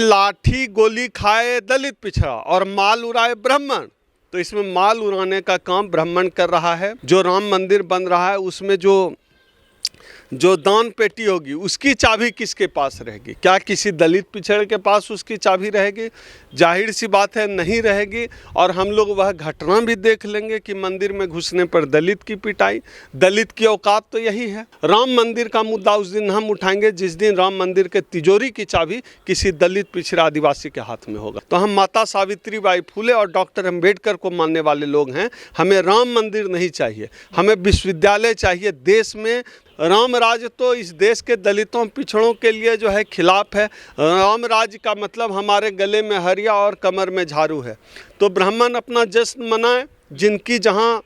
लाठी गोली खाए दलित पिछड़ा और माल उड़ाए ब्राह्मण। तो इसमें माल उड़ाने का काम ब्राह्मण कर रहा है। जो राम मंदिर बन रहा है उसमें जो दान पेटी होगी उसकी चाबी किसके पास रहेगी? क्या किसी दलित पिछड़े के पास उसकी चाबी रहेगी? जाहिर सी बात है नहीं रहेगी। और हम लोग वह घटना भी देख लेंगे कि मंदिर में घुसने पर दलित की पिटाई। दलित की औकात तो यही है। राम मंदिर का मुद्दा उस दिन हम उठाएंगे जिस दिन राम मंदिर के तिजोरी की चाबी किसी दलित पिछड़ा आदिवासी के हाथ में होगा। तो हम माता सावित्रीबाई फुले और डॉक्टर अम्बेडकर को मानने वाले लोग हैं। हमें राम मंदिर नहीं चाहिए, हमें विश्वविद्यालय चाहिए। देश में राम राज तो इस देश के दलितों पिछड़ों के लिए जो है खिलाफ है। राम राज का मतलब हमारे गले में हरिया और कमर में झाड़ू है। तो ब्राह्मण अपना जश्न मनाएं, जिनकी जहां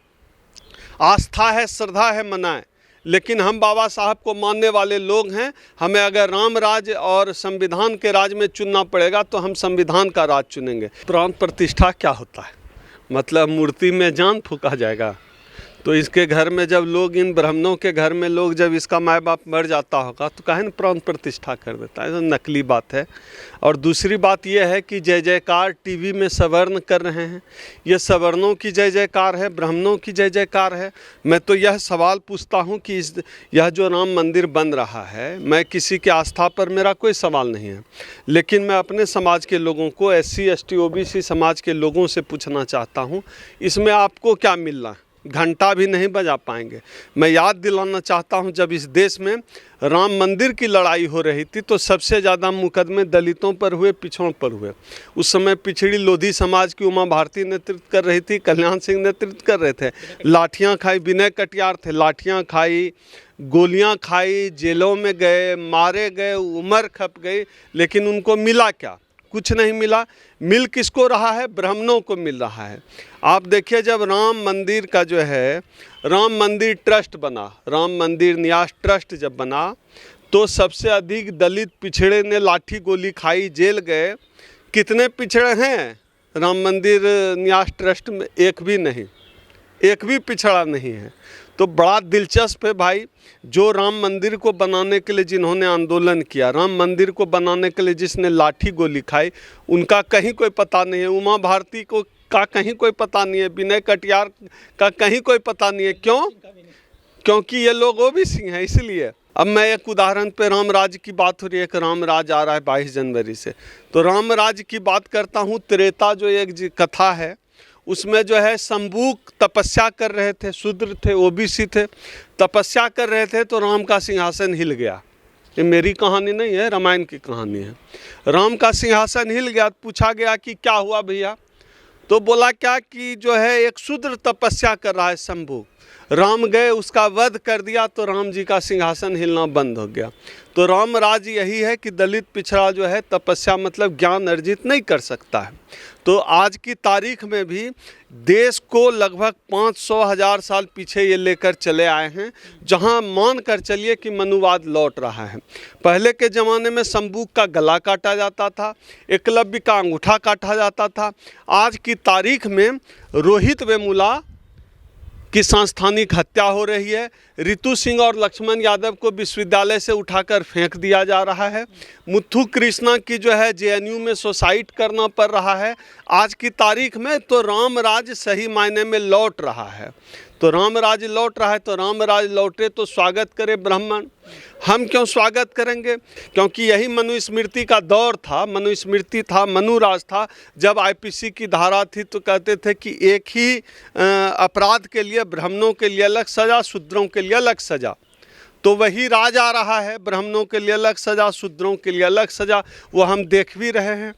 आस्था है श्रद्धा है मनाएं। लेकिन हम बाबा साहब को मानने वाले लोग हैं। हमें अगर राम राज और संविधान के राज में चुनना पड़ेगा तो हम संविधान का राज चुनेंगे। प्राण प्रतिष्ठा क्या होता है? मतलब मूर्ति में जान फूका जाएगा। तो इसके घर में जब लोग, इन ब्राह्मणों के घर में लोग जब इसका माँ बाप मर जाता होगा तो काहे न प्राण प्रतिष्ठा कर देता है? तो नकली बात है। और दूसरी बात यह है कि जय जयकार टीवी में सवर्ण कर रहे हैं। ये सवर्णों की जय जयकार है, ब्राह्मणों की जय जयकार है। मैं तो यह सवाल पूछता हूँ कि यह जो राम मंदिर बन रहा है, मैं किसी की आस्था पर मेरा कोई सवाल नहीं है, लेकिन मैं अपने समाज के लोगों को, SC ST OBC समाज के लोगों से पूछना चाहता हूँ, इसमें आपको क्या मिल रहा है? घंटा भी नहीं बजा पाएंगे। मैं याद दिलाना चाहता हूं, जब इस देश में राम मंदिर की लड़ाई हो रही थी तो सबसे ज़्यादा मुकदमे दलितों पर हुए, पिछड़ों पर हुए। उस समय पिछड़ी लोधी समाज की उमा भारती नेतृत्व कर रही थी, कल्याण सिंह नेतृत्व कर रहे थे। लाठियां खाई, विनय कटियार थे, लाठियां खाई, गोलियां खाई, जेलों में गए, मारे गए, उम्र खप गई, लेकिन उनको मिला क्या? कुछ नहीं मिला। मिल किसको रहा है? ब्राह्मणों को मिल रहा है। आप देखिए, जब राम मंदिर का जो है राम मंदिर ट्रस्ट बना, राम मंदिर न्यास ट्रस्ट जब बना, तो सबसे अधिक दलित पिछड़े ने लाठी गोली खाई, जेल गए। कितने पिछड़े हैं राम मंदिर न्यास ट्रस्ट में? एक भी नहीं, एक भी पिछड़ा नहीं है। तो बड़ा दिलचस्प है भाई, जो राम मंदिर को बनाने के लिए जिन्होंने आंदोलन किया, राम मंदिर को बनाने के लिए जिसने लाठी गोली खाई, उनका कहीं कोई पता नहीं है। उमा भारती को का कहीं कोई पता नहीं है, विनय कटियार का कहीं कोई पता नहीं है। क्यों? क्योंकि ये लोग OBC हैं, इसलिए। अब मैं एक उदाहरण पे, राम राज की बात हो रही है कि राम राज आ रहा है 22 जनवरी से, तो राम राज की बात करता हूँ। त्रेता जो एक कथा है, उसमें जो है शंभूक तपस्या कर रहे थे, शूद्र थे, OBC थे, तपस्या कर रहे थे, तो राम का सिंहासन हिल गया। ये मेरी कहानी नहीं है, रामायण की कहानी है। राम का सिंहासन हिल गया। पूछा गया कि क्या हुआ भैया? तो बोला क्या कि जो है एक शूद्र तपस्या कर रहा है शंभू। राम गए, उसका वध कर दिया, तो राम जी का सिंहासन हिलना बंद हो गया। तो राम राज यही है कि दलित पिछड़ा जो है तपस्या मतलब ज्ञान अर्जित नहीं कर सकता है। तो आज की तारीख में भी देश को लगभग 500,000 साल पीछे ये लेकर चले आए हैं, जहां मान कर चलिए कि मनुवाद लौट रहा है। पहले के ज़माने में शंभूक का गला काटा जाता था, एकलव्य का अंगूठा काटा जाता था। आज की तारीख में रोहित वेमुला की सांस्थानिक हत्या हो रही है। ऋतु सिंह और लक्ष्मण यादव को विश्वविद्यालय से उठाकर फेंक दिया जा रहा है। मुथु कृष्णा की जो है JNU में सुसाइड करना पड़ रहा है। आज की तारीख में तो राम राज सही मायने में लौट रहा है। तो राम राज लौट रहा है, तो राम राज लौटे तो स्वागत करे ब्राह्मण। हम क्यों स्वागत करेंगे? क्योंकि यही मनुस्मृति का दौर था, मनुस्मृति था, मनुराज था। जब IPC की धारा थी तो कहते थे कि एक ही अपराध के लिए ब्राह्मणों के लिए अलग सज़ा, शूद्रों के लिए अलग सज़ा। तो वही राज आ रहा है, ब्राह्मणों के लिए अलग सज़ा, शूद्रों के लिए अलग सज़ा। वो हम देख भी रहे हैं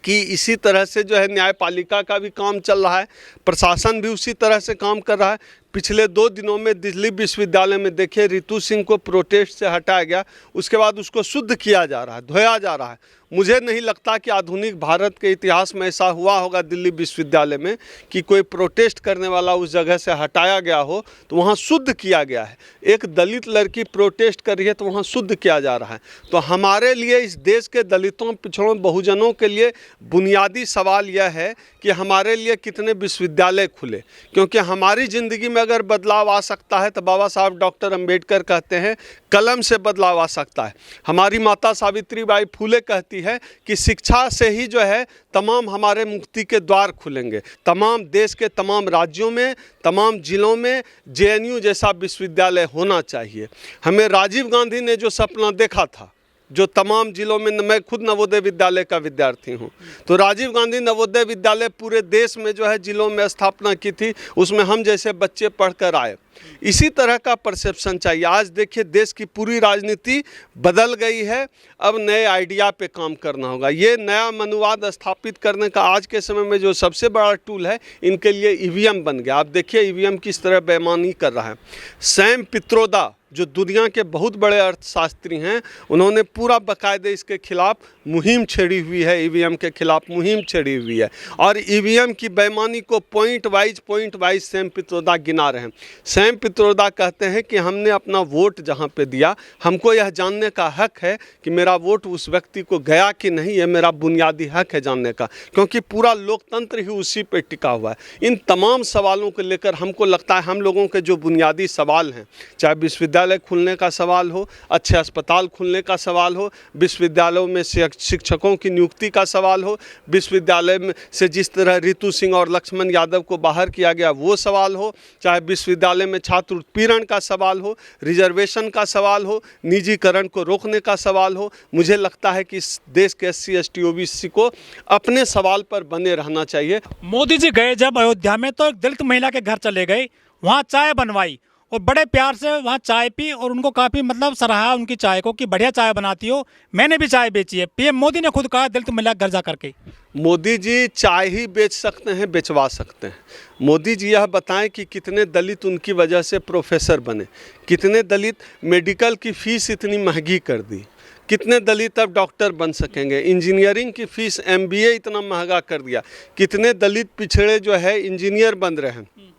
कि इसी तरह से जो है न्यायपालिका का भी काम चल रहा है, प्रशासन भी उसी तरह से काम कर रहा है। पिछले 2 दिनों में दिल्ली विश्वविद्यालय में देखिए, ऋतु सिंह को प्रोटेस्ट से हटाया गया, उसके बाद उसको शुद्ध किया जा रहा है, धोया जा रहा है। मुझे नहीं लगता कि आधुनिक भारत के इतिहास में ऐसा हुआ होगा दिल्ली विश्वविद्यालय में कि कोई प्रोटेस्ट करने वाला उस जगह से हटाया गया हो तो वहाँ शुद्ध किया गया है। एक दलित लड़की प्रोटेस्ट कर रही है तो वहाँ शुद्ध किया जा रहा है। तो हमारे लिए, इस देश के दलितों, पिछड़ों, बहुजनों के लिए बुनियादी सवाल यह है कि हमारे लिए कितने विश्वविद्यालय खुले, क्योंकि हमारी ज़िंदगी में अगर बदलाव आ सकता है तो बाबा साहब डॉक्टर अंबेडकर कहते हैं कलम से बदलाव आ सकता है। हमारी माता सावित्रीबाई फुले कहती है कि शिक्षा से ही जो है तमाम हमारे मुक्ति के द्वार खुलेंगे। तमाम देश के तमाम राज्यों में, तमाम जिलों में JNU जैसा विश्वविद्यालय होना चाहिए। हमें राजीव गांधी ने जो सपना देखा था, जो तमाम जिलों में, मैं खुद नवोदय विद्यालय का विद्यार्थी हूँ, तो राजीव गांधी नवोदय विद्यालय पूरे देश में जो है जिलों में स्थापना की थी, उसमें हम जैसे बच्चे पढ़कर आए। इसी तरह का परसेप्शन चाहिए। आज देखिए देश की पूरी राजनीति बदल गई है, अब नए आइडिया पे काम करना होगा। ये नया मनुवाद स्थापित करने का आज के समय में जो सबसे बड़ा टूल है, इनके लिए EVM बन गया। आप देखिए EVM किस तरह बेईमानी कर रहा है। सैम पित्रोदा जो दुनिया के बहुत बड़े अर्थशास्त्री हैं, उन्होंने पूरा बाकायदे इसके खिलाफ मुहिम छेड़ी हुई है, EVM के खिलाफ मुहिम छेड़ी हुई है। और EVM की बेईमानी को पॉइंट वाइज सैम पित्रोदा गिना रहे हैं। सैम पित्रोदा कहते हैं कि हमने अपना वोट जहां पे दिया, हमको यह जानने का हक है कि मेरा वोट उस व्यक्ति को गया कि नहीं, ये मेरा बुनियादी हक है जानने का, क्योंकि पूरा लोकतंत्र ही उसी पे टिका हुआ है। इन तमाम सवालों को लेकर हमको लगता है हम लोगों के जो बुनियादी सवाल हैं, चाहे विश्वविद्यालय खुलने का सवाल हो, अच्छे अस्पताल खुलने का सवाल हो, विश्वविद्यालयों में शिक्षकों की नियुक्ति का सवाल हो, विश्वविद्यालय में से जिस तरह रितु सिंह और लक्ष्मण यादव को बाहर किया गया वो सवाल हो, चाहे विश्वविद्यालय में छात्र उत्पीड़न का सवाल हो, रिजर्वेशन का सवाल हो, निजीकरण को रोकने का सवाल हो, मुझे लगता है कि इस देश के SC ST OBC को अपने सवाल पर बने रहना चाहिए। मोदी जी गए जब अयोध्या में तो एक दलित महिला के घर चले गए, वहाँ चाय बनवाई और बड़े प्यार से वहाँ चाय पी और उनको काफ़ी मतलब सराहा उनकी चाय को कि बढ़िया चाय बनाती हो, मैंने भी चाय बेची है। PM मोदी ने खुद कहा दलित महिला घर जा करके। मोदी जी चाय ही बेच सकते हैं, बेचवा सकते हैं। मोदी जी यह बताएं कि कितने दलित उनकी वजह से प्रोफेसर बने, कितने दलित मेडिकल की फ़ीस इतनी महंगी कर दी, कितने दलित अब डॉक्टर बन सकेंगे, इंजीनियरिंग की फ़ीस MBA इतना महंगा कर दिया, कितने दलित पिछड़े जो है इंजीनियर बन रहे हैं।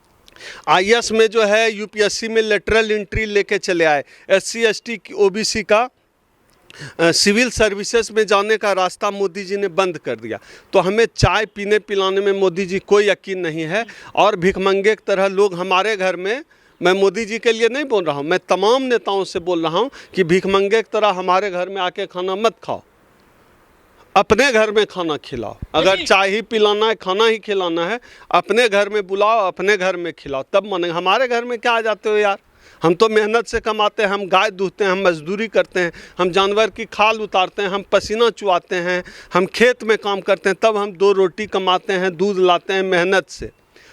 IAS में जो है UPSC में लेटरल एंट्री लेके चले आए। SC ST OBC का सिविल सर्विसेज में जाने का रास्ता मोदी जी ने बंद कर दिया। तो हमें चाय पीने पिलाने में मोदी जी कोई यकीन नहीं है। और भिखमंगे की तरह लोग हमारे घर में, मैं मोदी जी के लिए नहीं बोल रहा हूँ, मैं तमाम नेताओं से बोल रहा हूँ कि भिखमंगे की तरह हमारे घर में आके खाना मत खाओ, अपने घर में खाना खिलाओ। अगर चाय ही पिलाना है, खाना ही खिलाना है, अपने घर में बुलाओ, अपने घर में खिलाओ, तब माने। हमारे घर में क्या आ जाते हो यार, हम तो मेहनत से कमाते हैं, हम गाय दूधते हैं, हम मजदूरी करते हैं, हम जानवर की खाल उतारते हैं, हम पसीना चुआते हैं, हम खेत में काम करते हैं, तब हम 2 रोटी कमाते हैं, दूध लाते हैं मेहनत से।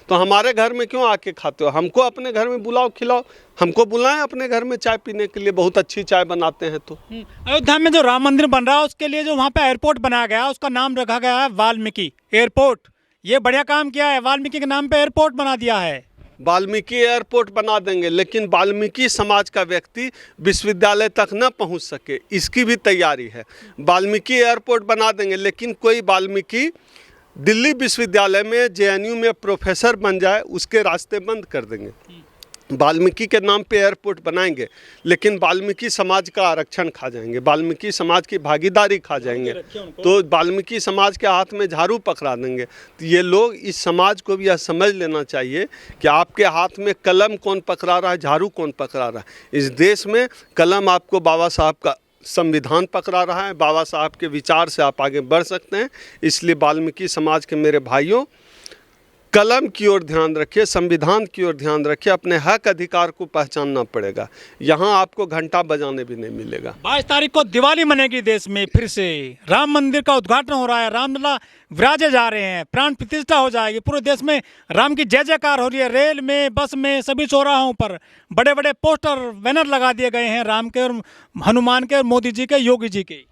तो हमारे घर में क्यों आके खाते हो? हमको अपने घर में बुलाओ, खिलाओ, हमको बुलाएं अपने घर में चाय पीने के लिए, बहुत अच्छी चाय बनाते हैं। तो अयोध्या में जो राम मंदिर बन रहा है उसके लिए जो वहाँ पे एयरपोर्ट बनाया गया है, उसका नाम रखा गया है वाल्मीकि एयरपोर्ट। ये बढ़िया काम किया है, वाल्मीकि के नाम पे एयरपोर्ट बना दिया है। वाल्मीकि एयरपोर्ट बना देंगे, लेकिन वाल्मीकि समाज का व्यक्ति विश्वविद्यालय तक न पहुंच सके, इसकी भी तैयारी है। वाल्मीकि एयरपोर्ट बना देंगे, लेकिन कोई वाल्मीकि दिल्ली विश्वविद्यालय में JNU में प्रोफेसर बन जाए, उसके रास्ते बंद कर देंगे। वाल्मीकि के नाम पे एयरपोर्ट बनाएंगे, लेकिन वाल्मीकि समाज का आरक्षण खा जाएंगे, वाल्मीकि समाज की भागीदारी खा जाएंगे, तो वाल्मीकि समाज के हाथ में झाड़ू पकड़ा देंगे। तो ये लोग, इस समाज को भी यह समझ लेना चाहिए कि आपके हाथ में कलम कौन पकड़ा रहा है, झाड़ू कौन पकड़ा रहा है। इस देश में कलम आपको बाबा साहब का संविधान पकड़ा रहा है, बाबा साहब के विचार से आप आगे बढ़ सकते हैं। इसलिए वाल्मीकि समाज के मेरे भाइयों, कलम की ओर ध्यान रखिए, संविधान की ओर ध्यान रखिए, अपने हक अधिकार को पहचानना पड़ेगा। यहाँ आपको घंटा बजाने भी नहीं मिलेगा। 22 तारीख को दिवाली मनेगी देश में, फिर से राम मंदिर का उद्घाटन हो रहा है, रामलला विराजे जा रहे हैं, प्राण प्रतिष्ठा हो जाएगी, पूरे देश में राम की जय जयकार हो रही है। रेल में, बस में, सभी चौराहों पर बड़े बड़े पोस्टर, बैनर लगा दिए गए हैं राम के और हनुमान के और मोदी जी के, योगी जी के।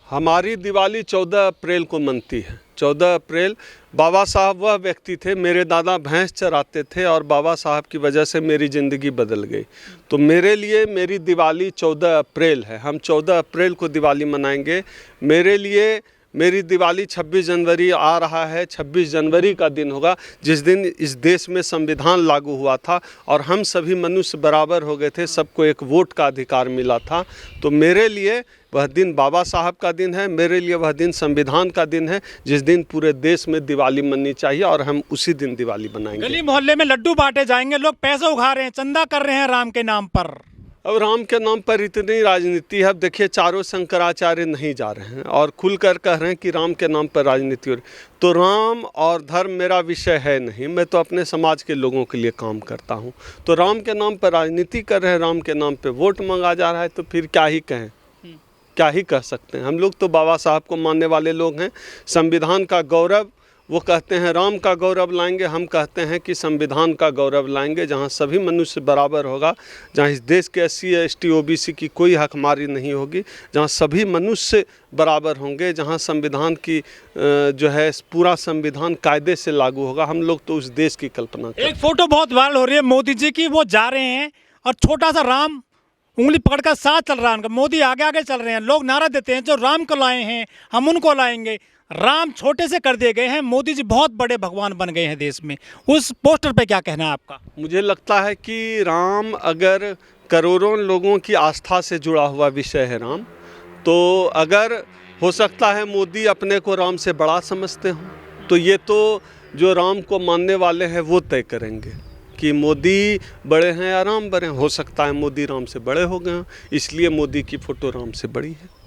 हमारी दिवाली 14 अप्रैल को मनती है। 14 अप्रैल, बाबा साहब वह व्यक्ति थे, मेरे दादा भैंस चराते थे और बाबा साहब की वजह से मेरी ज़िंदगी बदल गई। तो मेरे लिए मेरी दिवाली 14 अप्रैल है। हम 14 अप्रैल को दिवाली मनाएंगे। मेरे लिए मेरी दिवाली 26 जनवरी आ रहा है। 26 जनवरी का दिन होगा जिस दिन इस देश में संविधान लागू हुआ था और हम सभी मनुष्य बराबर हो गए थे, सबको एक वोट का अधिकार मिला था। तो मेरे लिए वह दिन बाबा साहब का दिन है, मेरे लिए वह दिन संविधान का दिन है, जिस दिन पूरे देश में दिवाली मननी चाहिए और हम उसी दिन दिवाली बनाएंगे। गली मोहल्ले में लड्डू बांटे जाएंगे, लोग पैसे उठा रहे हैं, चंदा कर रहे हैं राम के नाम पर। अब राम के नाम पर इतनी राजनीति है। अब देखिए, चारों शंकराचार्य नहीं जा रहे हैं और खुलकर कह रहे हैं कि राम के नाम पर राजनीति हो रही। तो राम और धर्म मेरा विषय है नहीं, मैं तो अपने समाज के लोगों के लिए काम करता हूं। तो राम के नाम पर राजनीति कर रहे हैं, राम के नाम पर वोट मांगा जा रहा है, तो फिर क्या ही कहें, क्या ही कह सकते हैं। हम लोग तो बाबा साहब को मानने वाले लोग हैं। संविधान का गौरव, वो कहते हैं राम का गौरव लाएंगे, हम कहते हैं कि संविधान का गौरव लाएंगे, जहां सभी मनुष्य बराबर होगा, जहां इस देश के SC ST OBC की कोई हकमारी नहीं होगी, जहां सभी मनुष्य बराबर होंगे, जहां संविधान की जो है पूरा संविधान कायदे से लागू होगा। हम लोग तो उस देश की कल्पना करते हैं। एक फोटो बहुत वायरल हो रही है मोदी जी की, वो जा रहे हैं और छोटा सा राम उंगली पकड़कर साथ चल रहा है उनका, मोदी आगे आगे चल रहे हैं। लोग नारा देते हैं जो राम को लाए हैं हम उनको लाएंगे। राम छोटे से कर दिए गए हैं, मोदी जी बहुत बड़े भगवान बन गए हैं देश में। उस पोस्टर पे क्या कहना है आपका? मुझे लगता है कि राम अगर करोड़ों लोगों की आस्था से जुड़ा हुआ विषय है राम, तो अगर हो सकता है मोदी अपने को राम से बड़ा समझते हों, तो ये तो जो राम को मानने वाले हैं वो तय करेंगे कि मोदी बड़े हैं या राम बड़े हैं। हो सकता है मोदी राम से बड़े हो गए हों, इसलिए मोदी की फ़ोटो राम से बड़ी है।